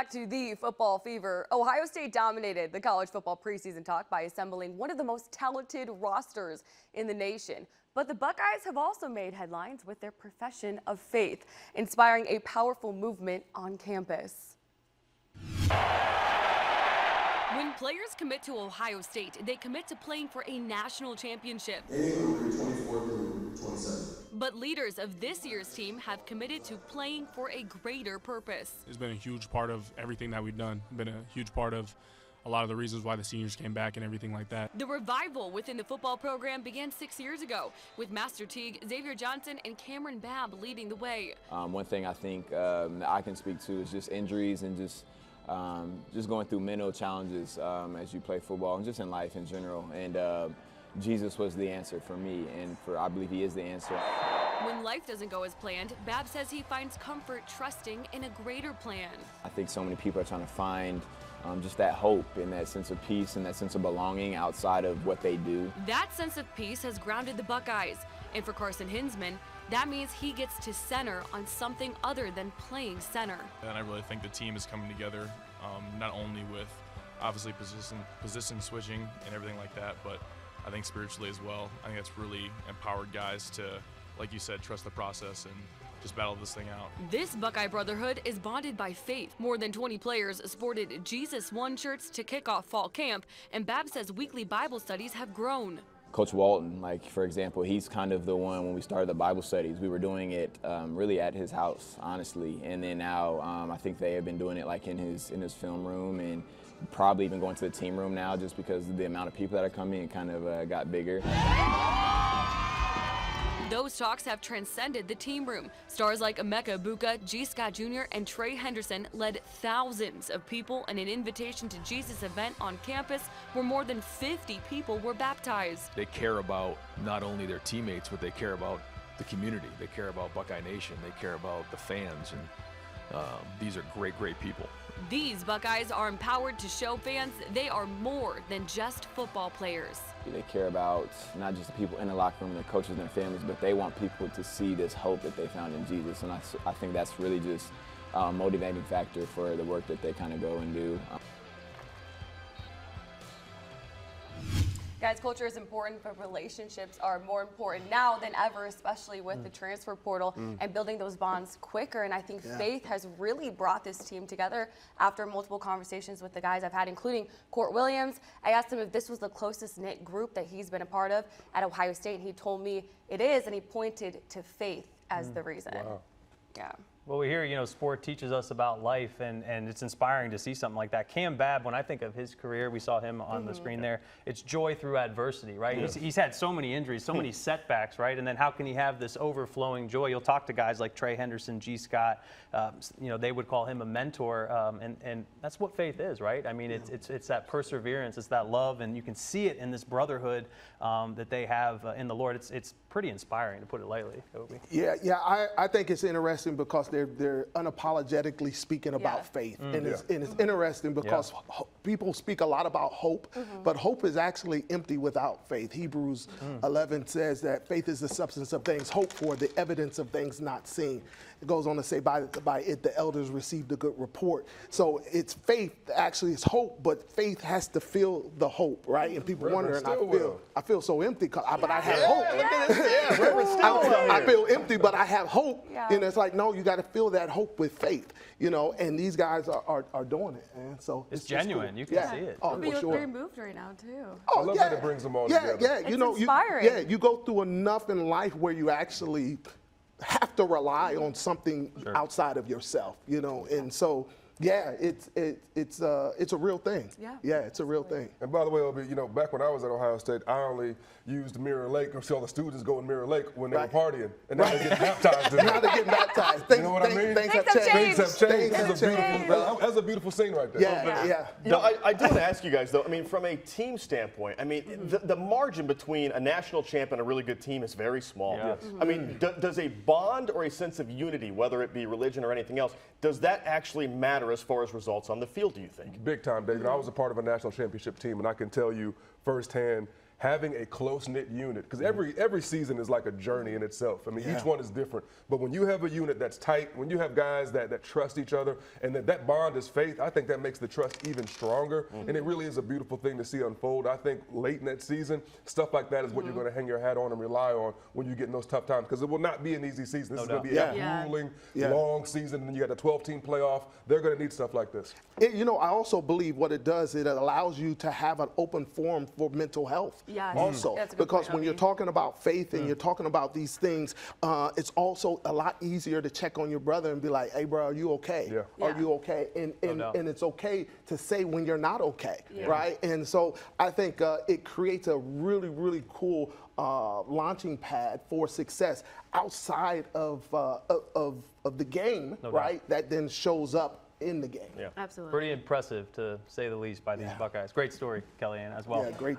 Back to the football fever. Ohio State dominated the college football preseason talk by assembling one of the most talented rosters in the nation. But the Buckeyes have also made headlines with their profession of faith, inspiring a powerful movement on campus. When players commit to Ohio State, they commit to playing for a national championship. But leaders of this year's team have committed to playing for a greater purpose. It's been a huge part of everything that we've done. Been a huge part of a lot of the reasons why the seniors came back and everything like that. The revival within the football program began 6 years ago, with Master Teague, Xavier Johnson, and Cameron Babb leading the way. One thing I think that I can speak to is just injuries and just going through mental challenges as you play football and just in life in general. And Jesus was the answer for me, and I believe he is the answer. When life doesn't go as planned, Babb says he finds comfort trusting in a greater plan. I think so many people are trying to find just that hope and that sense of peace and that sense of belonging outside of what they do. That sense of peace has grounded the Buckeyes, and for Carson Hinsman, that means he gets to center on something other than playing center. And I really think the team is coming together, not only with obviously position switching and everything like that, but I think spiritually as well. I think that's really empowered guys to, like you said, trust the process and just battle this thing out. This Buckeye Brotherhood is bonded by faith. More than 20 players sported Jesus One shirts to kick off fall camp, and Babb says weekly Bible studies have grown. Coach Walton, like for example, he's kind of the one when we started the Bible studies. We were doing it really at his house, honestly, and then now I think they have been doing it like in his film room and probably even going to the team room now just because the amount of people that are coming kind of got bigger. Those talks have transcended the team room. Stars like Emeka Egbuka, G. Scott Jr., and Trey Henderson led thousands of people in an Invitation to Jesus event on campus where more than 50 people were baptized. They care about not only their teammates, but they care about the community. They care about Buckeye Nation. They care about the fans, and these are great, great people. These Buckeyes are empowered to show fans they are more than just football players. They care about not just the people in the locker room, their coaches and their families, but they want people to see this hope that they found in Jesus. And I think that's really just a motivating factor for the work that they kind of go and do. Guys, culture is important, but relationships are more important now than ever, especially with the transfer portal and building those bonds quicker. And I think faith has really brought this team together after multiple conversations with the guys I've had, including Court Williams. I asked him if this was the closest knit group that he's been a part of at Ohio State, and he told me it is, and he pointed to faith as the reason. Wow. Yeah. Well, we hear, sport teaches us about life, and it's inspiring to see something like that. Cam Babb, when I think of his career, we saw him on the screen there, it's joy through adversity, right? Yeah. He's had so many injuries, so many setbacks, right? And then how can he have this overflowing joy? You'll talk to guys like Trey Henderson, G. Scott, they would call him a mentor, and that's what faith is, right? I mean, it's that perseverance, it's that love, and you can see it in this brotherhood that they have in the Lord. It's pretty inspiring, to put it lightly, Obi. Yeah, I think it's interesting because they're unapologetically speaking about faith, and it's interesting because people speak a lot about hope, but hope is actually empty without faith. Hebrews 11 says that faith is the substance of things hoped for, the evidence of things not seen. It goes on to say, by it the elders received a good report. So it's faith, actually it's hope, but faith has to feel the hope, right? And people wonder, and I feel so empty, but I have hope. I feel empty, but I have hope. And it's like, no, you got to feel that hope with faith, and these guys are doing it. And so it's genuine. Cool. You can see it. Oh, for sure. Very moved right now, too. Oh, I love that it brings them all together. It's inspiring. You go through enough in life where you actually have to rely on something outside of yourself, and so it's a real thing. Yeah, it's a real thing. And by the way, Obi, back when I was at Ohio State, I only used Mirror Lake, or see all the students go in Mirror Lake when they were partying, and now they're getting baptized. Now they're getting baptized. You know what I mean? Things have changed. That's a beautiful scene right there. Yeah. I do want to ask you guys, though, from a team standpoint, the margin between a national champ and a really good team is very small. Yes. Does a bond or a sense of unity, whether it be religion or anything else, does that actually matter as far as results on the field, do you think? Big time, David. I was a part of a national championship team, and I can tell you firsthand having a close-knit unit, because every season is like a journey in itself. I mean, each one is different. But when you have a unit that's tight, when you have guys that trust each other, and that bond is faith, I think that makes the trust even stronger. And it really is a beautiful thing to see unfold. I think late in that season, stuff like that is what you're going to hang your hat on and rely on when you get in those tough times, because it will not be an easy season. This is going to be a grueling, long season, and you got a 12-team playoff. They're going to need stuff like this. You know, I also believe what it does, it allows you to have an open forum for mental health. Yes. Also, That's a good because point, when you're Albie. talking about faith and you're talking about these things, it's also a lot easier to check on your brother and be like, hey, bro, are you okay? Yeah. Are you okay? And it's okay to say when you're not okay, right? And so I think it creates a really, really cool launching pad for success outside of the game, right? That then shows up in the game. Absolutely. Pretty impressive, to say the least, by these Buckeyes. Great story, Kellyanne, as well. Yeah, great job.